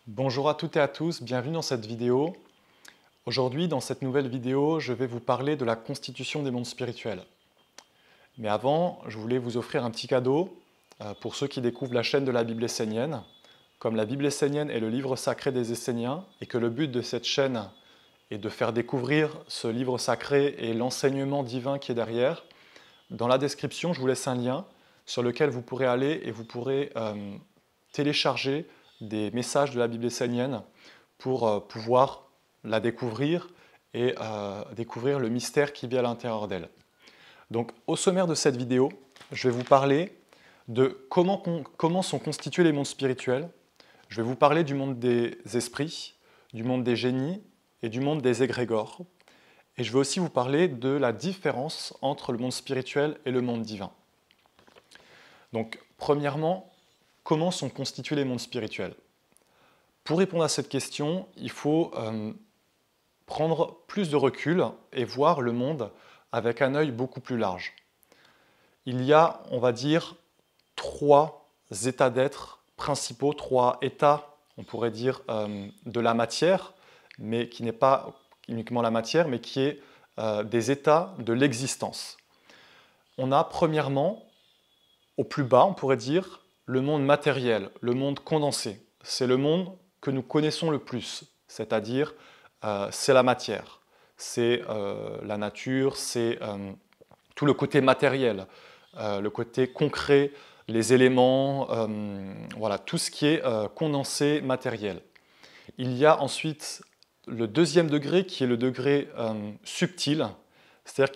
Bonjour à toutes et à tous, bienvenue dans cette vidéo. Aujourd'hui, dans cette nouvelle vidéo, je vais vous parler de la constitution des mondes spirituels. Mais avant, je voulais vous offrir un petit cadeau pour ceux qui découvrent la chaîne de la Bible essénienne. Comme la Bible essénienne est le livre sacré des Esséniens et que le but de cette chaîne est de faire découvrir ce livre sacré et l'enseignement divin qui est derrière, dans la description, je vous laisse un lien sur lequel vous pourrez aller et vous pourrez télécharger des messages de la Bible essénienne pour pouvoir la découvrir et découvrir le mystère qui vit à l'intérieur d'elle. Donc, au sommaire de cette vidéo, je vais vous parler de comment sont constitués les mondes spirituels. Je vais vous parler du monde des esprits, du monde des génies et du monde des égrégores. Et je vais aussi vous parler de la différence entre le monde spirituel et le monde divin. Donc, premièrement, comment sont constitués les mondes spirituels? Pour répondre à cette question, il faut prendre plus de recul et voir le monde avec un œil beaucoup plus large. Il y a, on va dire, trois états d'être principaux, trois états, on pourrait dire, de la matière, mais qui n'est pas uniquement la matière, mais qui est des états de l'existence. On a premièrement, au plus bas, on pourrait dire, le monde matériel, le monde condensé. C'est le monde que nous connaissons le plus, c'est-à-dire c'est la matière, c'est la nature, c'est tout le côté matériel, le côté concret, les éléments, voilà, tout ce qui est condensé matériel. Il y a ensuite le deuxième degré qui est le degré subtil, c'est-à-dire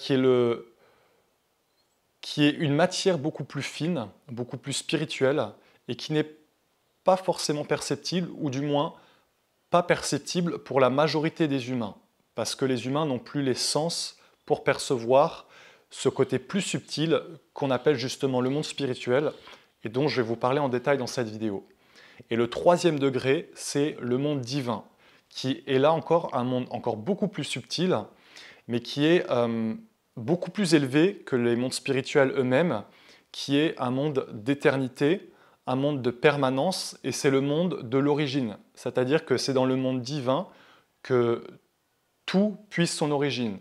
qui est une matière beaucoup plus fine, beaucoup plus spirituelle et qui n'est pas forcément perceptible, ou du moins pas perceptible pour la majorité des humains, parce que les humains n'ont plus les sens pour percevoir ce côté plus subtil qu'on appelle justement le monde spirituel, et dont je vais vous parler en détail dans cette vidéo. Et le troisième degré, c'est le monde divin, qui est là encore un monde encore beaucoup plus subtil, mais qui est beaucoup plus élevé que les mondes spirituels eux-mêmes, qui est un monde d'éternité, un monde de permanence, et c'est le monde de l'origine. C'est-à-dire que c'est dans le monde divin que tout puise son origine,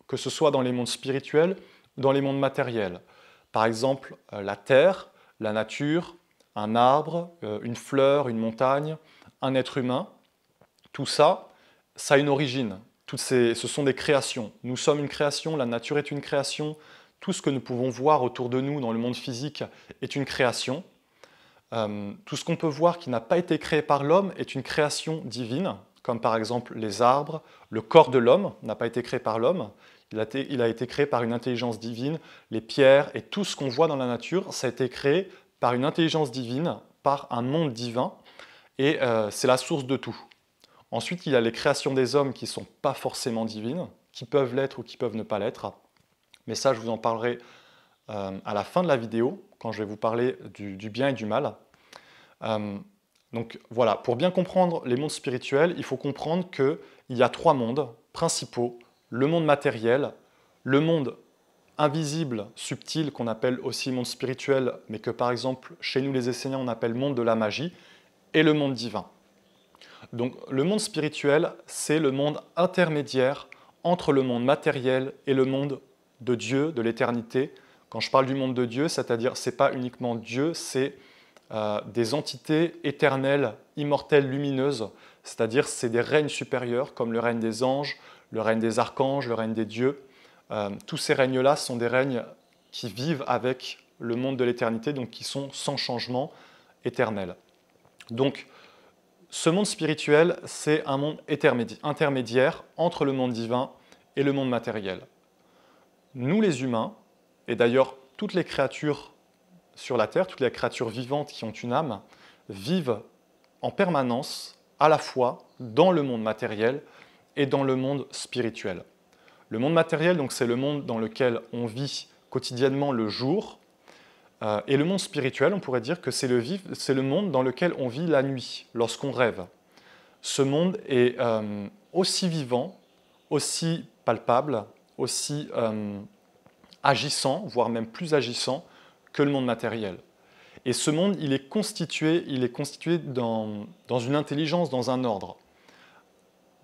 que ce soit dans les mondes spirituels ou dans les mondes matériels. Par exemple, la terre, la nature, un arbre, une fleur, une montagne, un être humain, tout ça, ça a une origine. Ce sont des créations. Nous sommes une création, la nature est une création, tout ce que nous pouvons voir autour de nous dans le monde physique est une création. Tout ce qu'on peut voir qui n'a pas été créé par l'homme est une création divine, comme par exemple les arbres, le corps de l'homme n'a pas été créé par l'homme, il a été créé par une intelligence divine, les pierres et tout ce qu'on voit dans la nature, ça a été créé par une intelligence divine, par un monde divin, et c'est la source de tout. Ensuite, il y a les créations des hommes qui ne sont pas forcément divines, qui peuvent l'être ou qui peuvent ne pas l'être. Mais ça, je vous en parlerai à la fin de la vidéo, quand je vais vous parler du bien et du mal. Donc voilà, pour bien comprendre les mondes spirituels, il faut comprendre qu'il y a trois mondes principaux. Le monde matériel, le monde invisible, subtil, qu'on appelle aussi monde spirituel, mais que par exemple, chez nous les Esséniens, on appelle monde de la magie, et le monde divin. Donc le monde spirituel, c'est le monde intermédiaire entre le monde matériel et le monde de Dieu, de l'éternité. Quand je parle du monde de Dieu, c'est-à-dire ce n'est pas uniquement Dieu, c'est des entités éternelles, immortelles, lumineuses, c'est-à-dire c'est des règnes supérieurs comme le règne des anges, le règne des archanges, le règne des dieux. Tous ces règnes-là sont des règnes qui vivent avec le monde de l'éternité, donc qui sont sans changement, éternels. Donc, ce monde spirituel, c'est un monde intermédiaire entre le monde divin et le monde matériel. Nous les humains, et d'ailleurs toutes les créatures sur la Terre, toutes les créatures vivantes qui ont une âme, vivent en permanence à la fois dans le monde matériel et dans le monde spirituel. Le monde matériel, donc, c'est le monde dans lequel on vit quotidiennement le jour, et le monde spirituel, on pourrait dire que c'est le monde dans lequel on vit la nuit, lorsqu'on rêve. Ce monde est aussi vivant, aussi palpable, aussi agissant, voire même plus agissant que le monde matériel. Et ce monde, il est constitué dans une intelligence, dans un ordre.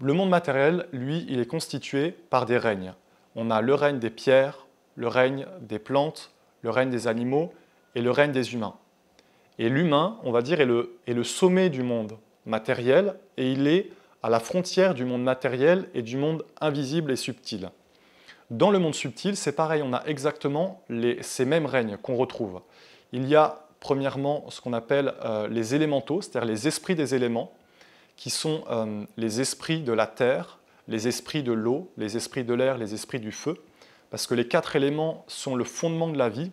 Le monde matériel, lui, il est constitué par des règnes. On a le règne des pierres, le règne des plantes, le règne des animaux et le règne des humains. Et l'humain, on va dire, est le sommet du monde matériel et il est à la frontière du monde matériel et du monde invisible et subtil. Dans le monde subtil, c'est pareil, on a exactement ces mêmes règnes qu'on retrouve. Il y a premièrement ce qu'on appelle les élémentaux, c'est-à-dire les esprits des éléments, qui sont les esprits de la terre, les esprits de l'eau, les esprits de l'air, les esprits du feu, parce que les 4 éléments sont le fondement de la vie,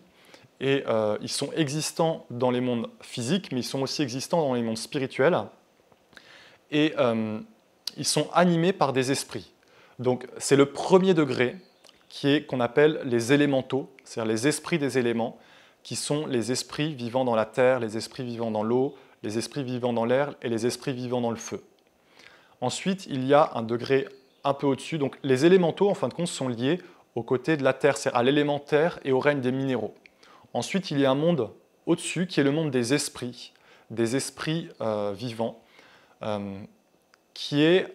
et ils sont existants dans les mondes physiques, mais ils sont aussi existants dans les mondes spirituels, et ils sont animés par des esprits. Donc c'est le premier degré qu'on appelle les élémentaux, c'est-à-dire les esprits des éléments, qui sont les esprits vivant dans la terre, les esprits vivant dans l'eau, les esprits vivant dans l'air et les esprits vivant dans le feu. Ensuite, il y a un degré un peu au-dessus. Donc les élémentaux, en fin de compte, sont liés au côté de la terre, c'est-à-dire à l'élémentaire et au règne des minéraux. Ensuite, il y a un monde au-dessus qui est le monde des esprits vivants, qui est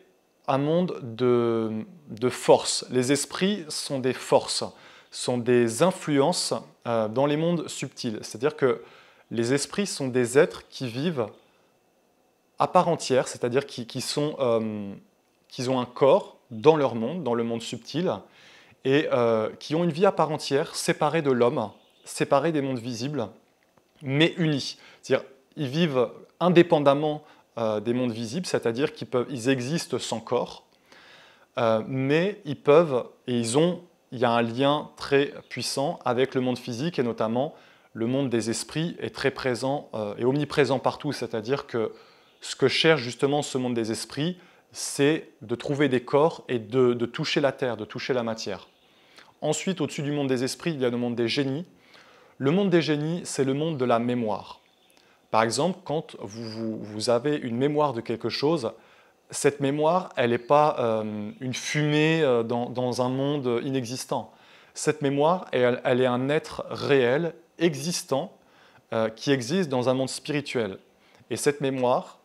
un monde de force. Les esprits sont des forces, sont des influences dans les mondes subtils. C'est-à-dire que les esprits sont des êtres qui vivent à part entière, c'est-à-dire qu'ils ont un corps dans leur monde, dans le monde subtil, et qui ont une vie à part entière, séparée de l'homme, séparée des mondes visibles, mais unis. C'est-à-dire qu'ils vivent indépendamment des mondes visibles, c'est-à-dire qu'ils existent sans corps, mais ils peuvent, et il y a un lien très puissant avec le monde physique, et notamment le monde des esprits est très présent et omniprésent partout, c'est-à-dire que ce que cherche justement ce monde des esprits, c'est de trouver des corps et de toucher la terre, de toucher la matière. Ensuite, au-dessus du monde des esprits, il y a le monde des génies. Le monde des génies, c'est le monde de la mémoire. Par exemple, quand vous avez une mémoire de quelque chose, cette mémoire, elle n'est pas une fumée dans un monde inexistant. Cette mémoire, elle est un être réel, existant, qui existe dans un monde spirituel. Et cette mémoire,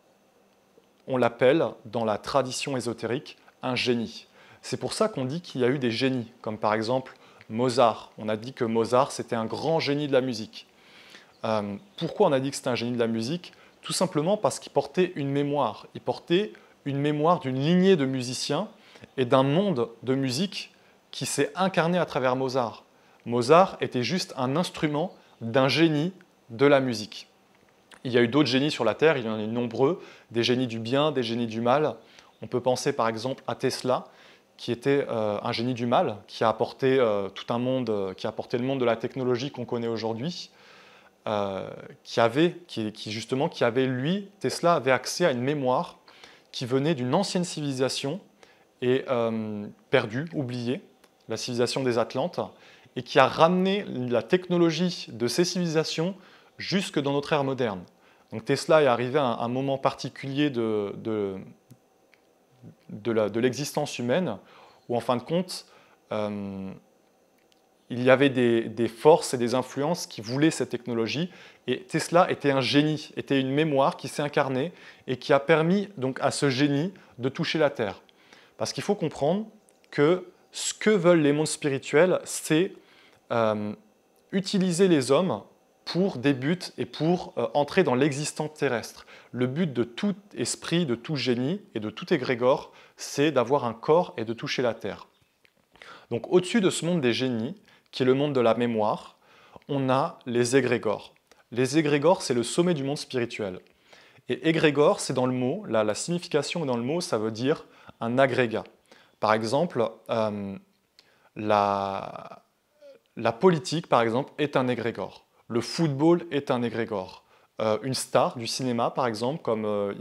on l'appelle, dans la tradition ésotérique, un génie. C'est pour ça qu'on dit qu'il y a eu des génies, comme par exemple Mozart. On a dit que Mozart, c'était un grand génie de la musique. Pourquoi on a dit que c'était un génie de la musique? Tout simplement parce qu'il portait une mémoire. Il portait une mémoire d'une lignée de musiciens et d'un monde de musique qui s'est incarné à travers Mozart. Mozart était juste un instrument d'un génie de la musique. Il y a eu d'autres génies sur la Terre, il y en a eu nombreux, des génies du bien, des génies du mal. On peut penser par exemple à Tesla, qui était un génie du mal, qui a apporté tout un monde, qui a apporté le monde de la technologie qu'on connaît aujourd'hui, Tesla avait accès à une mémoire qui venait d'une ancienne civilisation et perdue, oubliée, la civilisation des Atlantes, et qui a ramené la technologie de ces civilisations jusque dans notre ère moderne. Donc Tesla est arrivé à un moment particulier de l'existence humaine, où en fin de compte, il y avait des forces et des influences qui voulaient cette technologie, et Tesla était un génie, était une mémoire qui s'est incarnée et qui a permis donc à ce génie de toucher la Terre. Parce qu'il faut comprendre que ce que veulent les mondes spirituels, c'est utiliser les hommes pour des buts et pour entrer dans l'existence terrestre. Le but de tout esprit, de tout génie et de tout égrégore, c'est d'avoir un corps et de toucher la Terre. Donc au-dessus de ce monde des génies, qui est le monde de la mémoire, on a les égrégores. Les égrégores, c'est le sommet du monde spirituel. Et égrégore, c'est dans le mot, la signification dans le mot, ça veut dire un agrégat. Par exemple, la politique, par exemple, est un égrégore. Le football est un égrégore. Une star du cinéma, par exemple, comme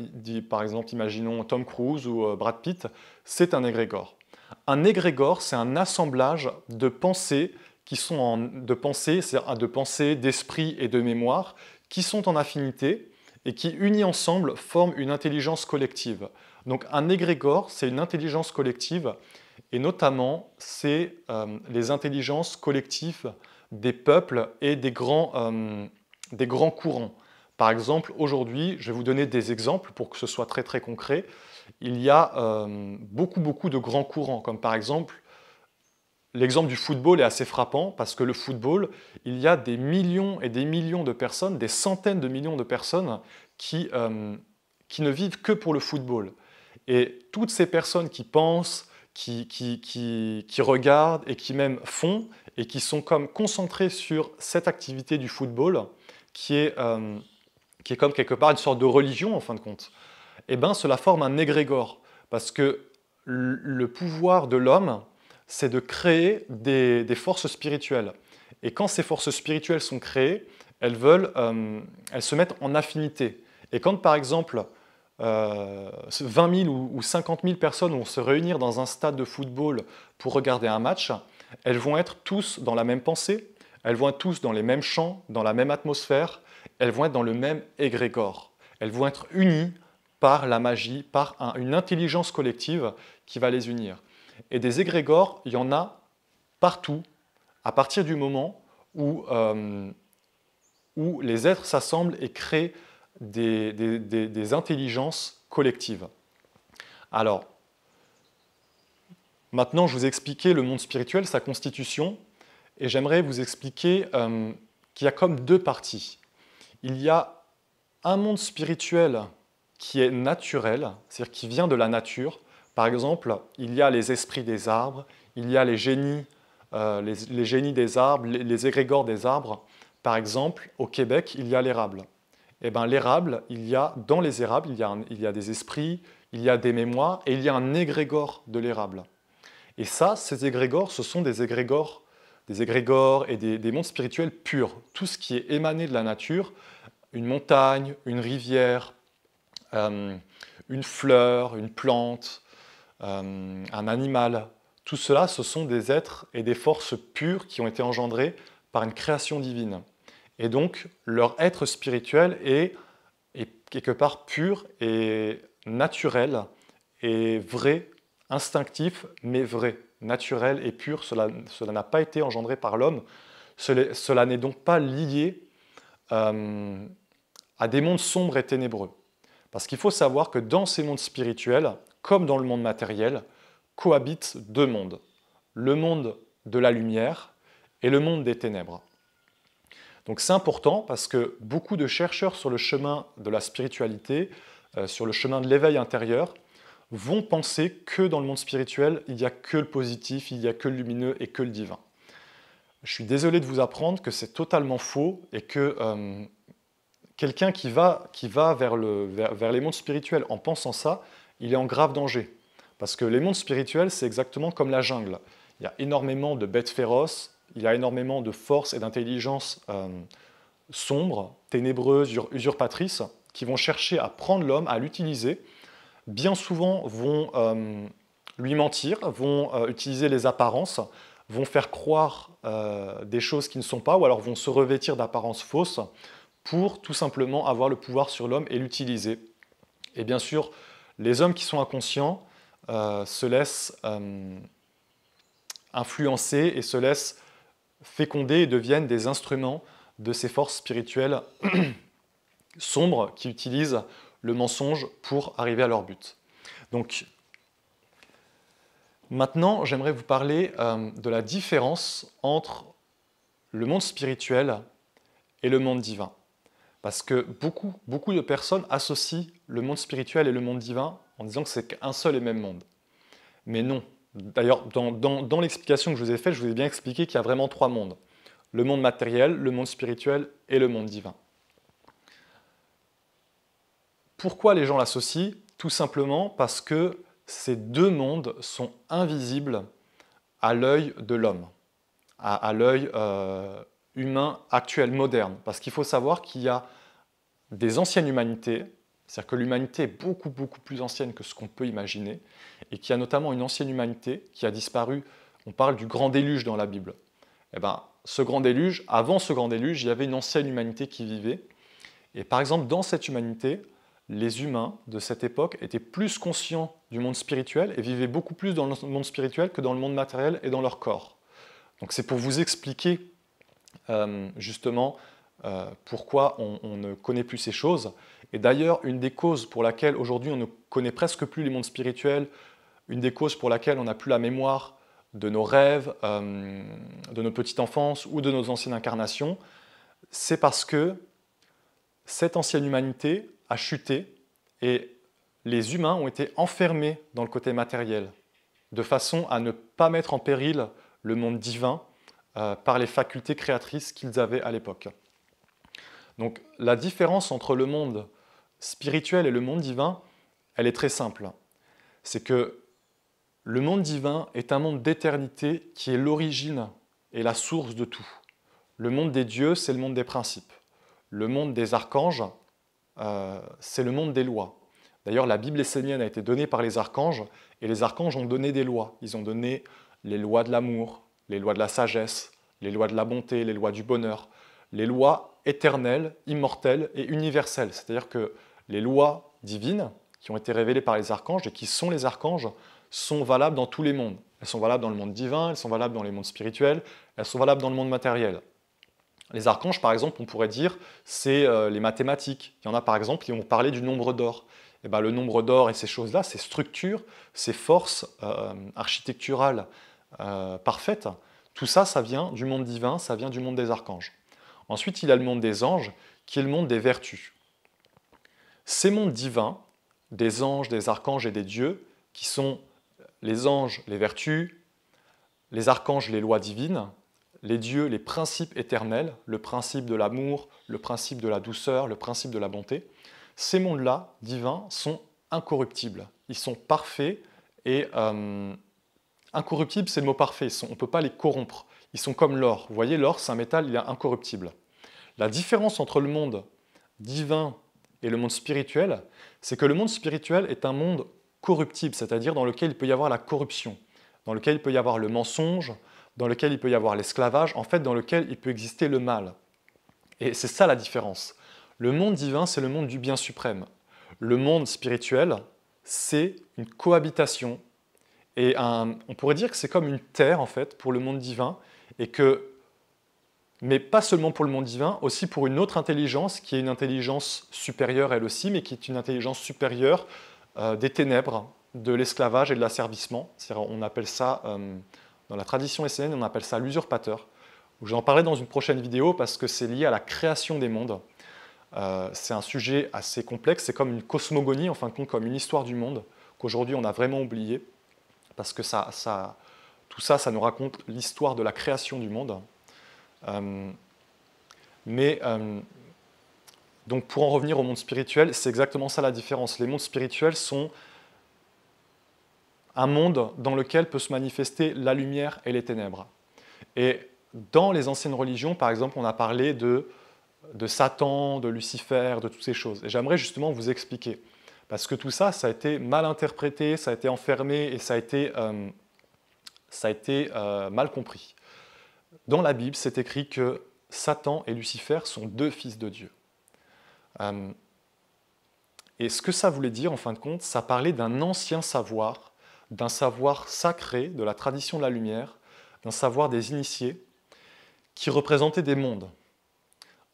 imaginons Tom Cruise ou Brad Pitt, c'est un égrégore. Un égrégore, c'est un assemblage de pensées de pensées, d'esprit et de mémoire qui sont en affinité et qui, unis ensemble, forment une intelligence collective. Donc un égrégore, c'est une intelligence collective, et notamment, c'est les intelligences collectives des peuples et des grands des grands courants. Par exemple, aujourd'hui, je vais vous donner des exemples pour que ce soit très très concret. Il y a beaucoup de grands courants, comme par exemple, l'exemple du football est assez frappant parce que le football, il y a des millions et des millions de personnes, des centaines de millions de personnes qui ne vivent que pour le football. Et toutes ces personnes qui pensent, qui regardent et qui même font et qui sont comme concentrées sur cette activité du football qui est comme quelque part une sorte de religion en fin de compte, eh ben, cela forme un égrégore parce que le pouvoir de l'homme, c'est de créer des forces spirituelles. Et quand ces forces spirituelles sont créées, elles se mettent en affinité. Et quand par exemple 20 000 ou 50 000 personnes vont se réunir dans un stade de football pour regarder un match, elles vont être tous dans la même pensée, elles vont être tous dans les mêmes chants, dans la même atmosphère, elles vont être dans le même égrégore. Elles vont être unies par la magie, par une intelligence collective qui va les unir. Et des égrégores, il y en a partout, à partir du moment où les êtres s'assemblent et créent des intelligences collectives. Alors, maintenant, je vous ai expliqué le monde spirituel, sa constitution, et j'aimerais vous expliquer qu'il y a comme deux parties. Il y a un monde spirituel qui est naturel, c'est-à-dire qui vient de la nature. Par exemple, il y a les esprits des arbres, il y a les génies des arbres, les égrégores des arbres. Par exemple, au Québec, il y a l'érable. Eh bien, l'érable, dans les érables, il y a des esprits, il y a des mémoires, et il y a un égrégore de l'érable. Et ça, ces égrégores, ce sont des égrégores et des mondes spirituels purs. Tout ce qui est émané de la nature, une montagne, une rivière, une fleur, une plante, un animal, tout cela, ce sont des êtres et des forces pures qui ont été engendrés par une création divine. Et donc, leur être spirituel est quelque part pur et naturel et vrai, instinctif, mais vrai. Naturel et pur, cela n'a pas été engendré par l'homme. Cela n'est donc pas lié à des mondes sombres et ténébreux. Parce qu'il faut savoir que dans ces mondes spirituels, comme dans le monde matériel, cohabitent deux mondes. Le monde de la lumière et le monde des ténèbres. Donc c'est important parce que beaucoup de chercheurs sur le chemin de la spiritualité, sur le chemin de l'éveil intérieur, vont penser que dans le monde spirituel, il n'y a que le positif, il n'y a que le lumineux et que le divin. Je suis désolé de vous apprendre que c'est totalement faux et que quelqu'un qui va vers les mondes spirituels en pensant ça, il est en grave danger. Parce que les mondes spirituels, c'est exactement comme la jungle. Il y a énormément de bêtes féroces, il y a énormément de forces et d'intelligences sombres, ténébreuses, usurpatrices, qui vont chercher à prendre l'homme, à l'utiliser. Bien souvent vont lui mentir, vont utiliser les apparences, vont faire croire des choses qui ne sont pas, ou alors vont se revêtir d'apparences fausses pour tout simplement avoir le pouvoir sur l'homme et l'utiliser. Et bien sûr, les hommes qui sont inconscients se laissent influencer et se laissent féconder et deviennent des instruments de ces forces spirituelles sombres qui utilisent le mensonge pour arriver à leur but. Donc, maintenant, j'aimerais vous parler de la différence entre le monde spirituel et le monde divin. Parce que beaucoup de personnes associent le monde spirituel et le monde divin en disant que c'est qu'un seul et même monde. Mais non. D'ailleurs, dans l'explication que je vous ai faite, je vous ai bien expliqué qu'il y a vraiment trois mondes. Le monde matériel, le monde spirituel et le monde divin. Pourquoi les gens l'associent? Tout simplement parce que ces deux mondes sont invisibles à l'œil de l'homme, à l'œil humain actuel, moderne. Parce qu'il faut savoir qu'il y a des anciennes humanités, c'est-à-dire que l'humanité est beaucoup plus ancienne que ce qu'on peut imaginer, et qu'il y a notamment une ancienne humanité qui a disparu. On parle du grand déluge dans la Bible. Eh bien, ce grand déluge, avant ce grand déluge, il y avait une ancienne humanité qui vivait. Et par exemple, dans cette humanité, les humains de cette époque étaient plus conscients du monde spirituel et vivaient beaucoup plus dans le monde spirituel que dans le monde matériel et dans leur corps. Donc c'est pour vous expliquer justement pourquoi on ne connaît plus ces choses. Et d'ailleurs, une des causes pour laquelle aujourd'hui on ne connaît presque plus les mondes spirituels, une des causes pour laquelle on n'a plus la mémoire de nos rêves, de nos petites enfances ou de nos anciennes incarnations, c'est parce que cette ancienne humanité a chuté et les humains ont été enfermés dans le côté matériel, de façon à ne pas mettre en péril le monde divin par les facultés créatrices qu'ils avaient à l'époque. Donc la différence entre le monde spirituel et le monde divin, elle est très simple. C'est que le monde divin est un monde d'éternité qui est l'origine et la source de tout. Le monde des dieux, c'est le monde des principes. Le monde des archanges, c'est le monde des lois. D'ailleurs, la Bible essénienne a été donnée par les archanges, et les archanges ont donné des lois. Ils ont donné les lois de l'amour, les lois de la sagesse, les lois de la bonté, les lois du bonheur, les lois éternelles, immortelles et universelles. C'est-à-dire que les lois divines, qui ont été révélées par les archanges et qui sont les archanges, sont valables dans tous les mondes. Elles sont valables dans le monde divin, elles sont valables dans les mondes spirituels, elles sont valables dans le monde matériel. Les archanges, par exemple, on pourrait dire, c'est les mathématiques. Il y en a, par exemple, qui vont parler du nombre d'or. Et ben, le nombre d'or et ces choses-là, ces structures, ces forces architecturales parfaites, tout ça, ça vient du monde divin, ça vient du monde des archanges. Ensuite, il y a le monde des anges, qui est le monde des vertus. Ces mondes divins, des anges, des archanges et des dieux, qui sont les anges, les vertus, les archanges, les lois divines, les dieux, les principes éternels, le principe de l'amour, le principe de la douceur, le principe de la bonté, ces mondes-là, divins, sont incorruptibles. Ils sont parfaits et incorruptibles, c'est le mot parfait. On ne peut pas les corrompre. Ils sont comme l'or. Vous voyez, l'or, c'est un métal, il est incorruptible. La différence entre le monde divin et le monde spirituel, c'est que le monde spirituel est un monde corruptible, c'est-à-dire dans lequel il peut y avoir la corruption, dans lequel il peut y avoir le mensonge, dans lequel il peut y avoir l'esclavage, en fait dans lequel il peut exister le mal. Et c'est ça la différence. Le monde divin, c'est le monde du bien suprême. Le monde spirituel, c'est une cohabitation. Et on pourrait dire que c'est comme une terre, en fait, pour le monde divin, mais pas seulement pour le monde divin, aussi pour une autre intelligence, qui est une intelligence supérieure elle aussi, mais qui est une intelligence supérieure des ténèbres, de l'esclavage et de l'asservissement. On appelle ça, dans la tradition essénienne, on appelle ça l'usurpateur. J'en parlerai dans une prochaine vidéo parce que c'est lié à la création des mondes. C'est un sujet assez complexe, c'est comme une cosmogonie, en fin de compte, comme une histoire du monde, qu'aujourd'hui on a vraiment oublié, parce que tout ça, ça nous raconte l'histoire de la création du monde. Donc pour en revenir au monde spirituel, c'est exactement ça la différence. Les mondes spirituels sont un monde dans lequel peut se manifester la lumière et les ténèbres. Et dans les anciennes religions, par exemple, on a parlé de Satan, de Lucifer, de toutes ces choses. Et j'aimerais justement vous expliquer. Parce que tout ça, ça a été mal interprété, ça a été enfermé et ça a été mal compris. Dans la Bible, c'est écrit que Satan et Lucifer sont deux fils de Dieu. Et ce que ça voulait dire, en fin de compte, ça parlait d'un ancien savoir, d'un savoir sacré, de la tradition de la lumière, d'un savoir des initiés, qui représentait des mondes.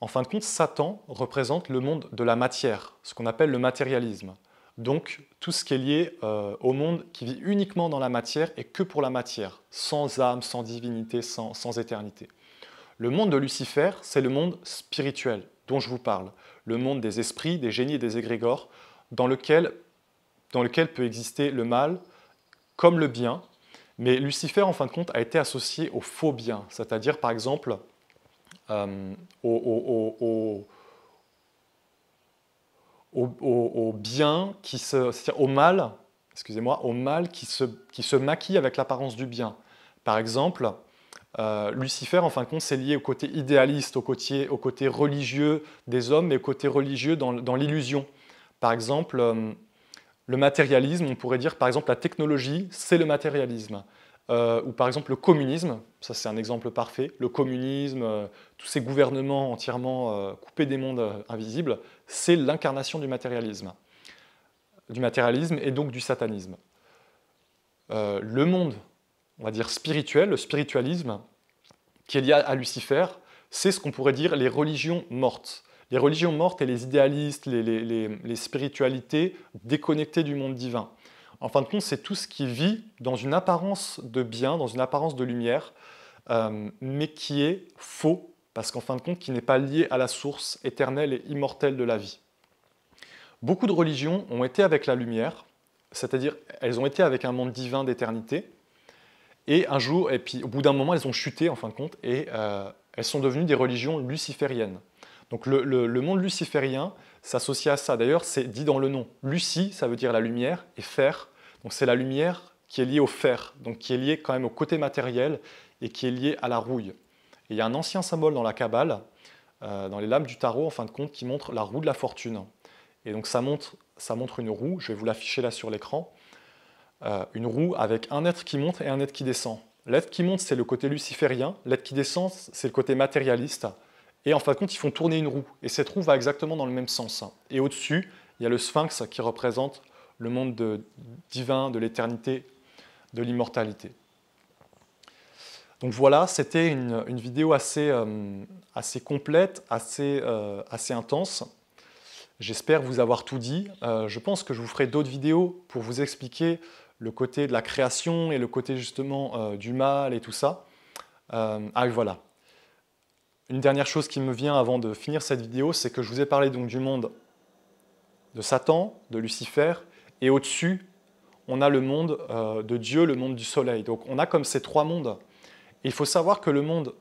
En fin de compte, Satan représente le monde de la matière, ce qu'on appelle le matérialisme. Donc, tout ce qui est lié au monde qui vit uniquement dans la matière et que pour la matière, sans âme, sans divinité, sans éternité. Le monde de Lucifer, c'est le monde spirituel dont je vous parle, le monde des esprits, des génies et des égrégores, dans lequel peut exister le mal comme le bien, mais Lucifer, en fin de compte, a été associé au faux bien, c'est-à-dire, par exemple, au bien c'est-à-dire au mal, excusez-moi, au mal qui se maquille avec l'apparence du bien. Par exemple, Lucifer, en fin de compte, c'est lié au côté idéaliste, au côté religieux des hommes, mais au côté religieux dans l'illusion. Par exemple, le matérialisme, on pourrait dire, par exemple, la technologie, c'est le matérialisme. Ou par exemple le communisme, ça c'est un exemple parfait, le communisme, tous ces gouvernements entièrement coupés des mondes invisibles, c'est l'incarnation du matérialisme et donc du satanisme. Le monde, on va dire spirituel, le spiritualisme, qui est lié à Lucifer, c'est ce qu'on pourrait dire les religions mortes. Les religions mortes et les idéalistes, les spiritualités déconnectées du monde divin. En fin de compte, c'est tout ce qui vit dans une apparence de bien, dans une apparence de lumière, mais qui est faux, parce qu'en fin de compte, qui n'est pas lié à la source éternelle et immortelle de la vie. Beaucoup de religions ont été avec la lumière, c'est-à-dire elles ont été avec un monde divin d'éternité, et un jour, et puis au bout d'un moment, elles ont chuté en fin de compte, et elles sont devenues des religions lucifériennes. Donc le monde luciférien s'associe à ça. D'ailleurs, c'est dit dans le nom. Lucie, ça veut dire la lumière, et fer, donc c'est la lumière qui est liée au fer, donc qui est liée quand même au côté matériel, et qui est liée à la rouille. Et il y a un ancien symbole dans la Kabbale, dans les lames du tarot, en fin de compte, qui montre la roue de la fortune. Et donc ça montre une roue, je vais vous l'afficher là sur l'écran, une roue avec un être qui monte et un être qui descend. L'être qui monte, c'est le côté luciférien, l'être qui descend, c'est le côté matérialiste. Et en fin de compte, ils font tourner une roue. Et cette roue va exactement dans le même sens. Et au-dessus, il y a le sphinx qui représente le monde divin, de l'éternité, de l'immortalité. Donc voilà, c'était une vidéo assez complète, assez intense. J'espère vous avoir tout dit. Je pense que je vous ferai d'autres vidéos pour vous expliquer le côté de la création et le côté justement du mal et tout ça. Ah voilà. Une dernière chose qui me vient avant de finir cette vidéo, c'est que je vous ai parlé donc du monde de Satan, de Lucifer, et au-dessus, on a le monde de Dieu, le monde du soleil. Donc on a comme ces trois mondes. Et il faut savoir que le monde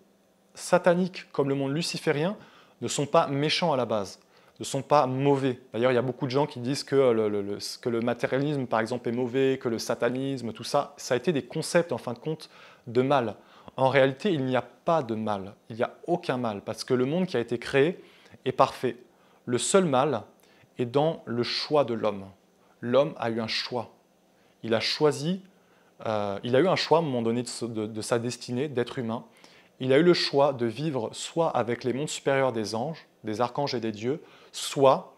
satanique comme le monde luciférien ne sont pas méchants à la base, ne sont pas mauvais. D'ailleurs, il y a beaucoup de gens qui disent que le matérialisme, par exemple, est mauvais, que le satanisme, tout ça, ça a été des concepts, en fin de compte, de mal. En réalité, il n'y a pas de mal, il n'y a aucun mal, parce que le monde qui a été créé est parfait. Le seul mal est dans le choix de l'homme. L'homme a eu un choix. Il a choisi, il a eu un choix à un moment donné de sa destinée d'être humain. Il a eu le choix de vivre soit avec les mondes supérieurs des anges, des archanges et des dieux, soit,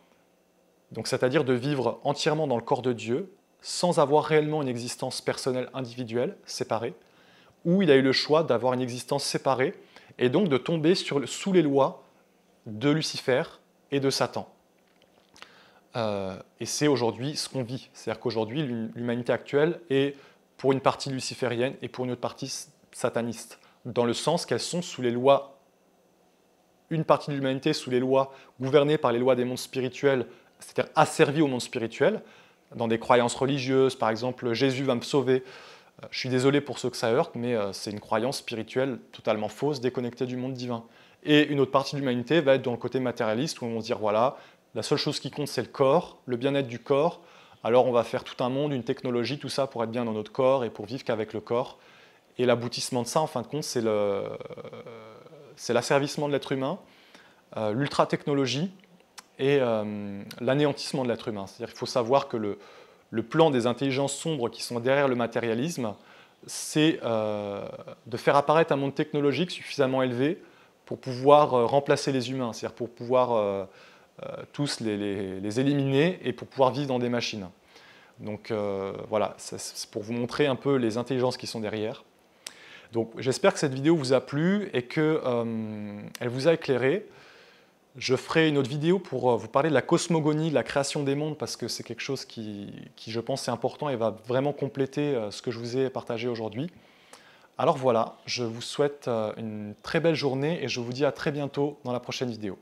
donc c'est-à-dire de vivre entièrement dans le corps de Dieu, sans avoir réellement une existence personnelle individuelle, séparée, ou il a eu le choix d'avoir une existence séparée, et donc de tomber sous les lois de Lucifer et de Satan. Et c'est aujourd'hui ce qu'on vit. C'est-à-dire qu'aujourd'hui, l'humanité actuelle est pour une partie luciférienne et pour une autre partie sataniste, dans le sens qu'elles sont sous les lois, une partie de l'humanité sous les lois gouvernées par les lois des mondes spirituels, c'est-à-dire asservies au monde spirituel, dans des croyances religieuses, par exemple, Jésus va me sauver. Je suis désolé pour ceux que ça heurte, mais c'est une croyance spirituelle totalement fausse, déconnectée du monde divin. Et une autre partie de l'humanité va être dans le côté matérialiste, où on va se dire, voilà, la seule chose qui compte, c'est le corps, le bien-être du corps. Alors on va faire tout un monde, une technologie, tout ça pour être bien dans notre corps et pour vivre qu'avec le corps. Et l'aboutissement de ça, en fin de compte, c'est l'asservissement de l'être humain, l'ultra-technologie et l'anéantissement de l'être humain. C'est-à-dire qu'il faut savoir que le plan des intelligences sombres qui sont derrière le matérialisme, c'est de faire apparaître un monde technologique suffisamment élevé pour pouvoir remplacer les humains, c'est-à-dire pour pouvoir tous les éliminer et pour pouvoir vivre dans des machines. Donc voilà, c'est pour vous montrer un peu les intelligences qui sont derrière. Donc j'espère que cette vidéo vous a plu et qu'elle vous a éclairé. Je ferai une autre vidéo pour vous parler de la cosmogonie, de la création des mondes, parce que c'est quelque chose qui, je pense, est important et va vraiment compléter ce que je vous ai partagé aujourd'hui. Alors voilà, je vous souhaite une très belle journée et je vous dis à très bientôt dans la prochaine vidéo.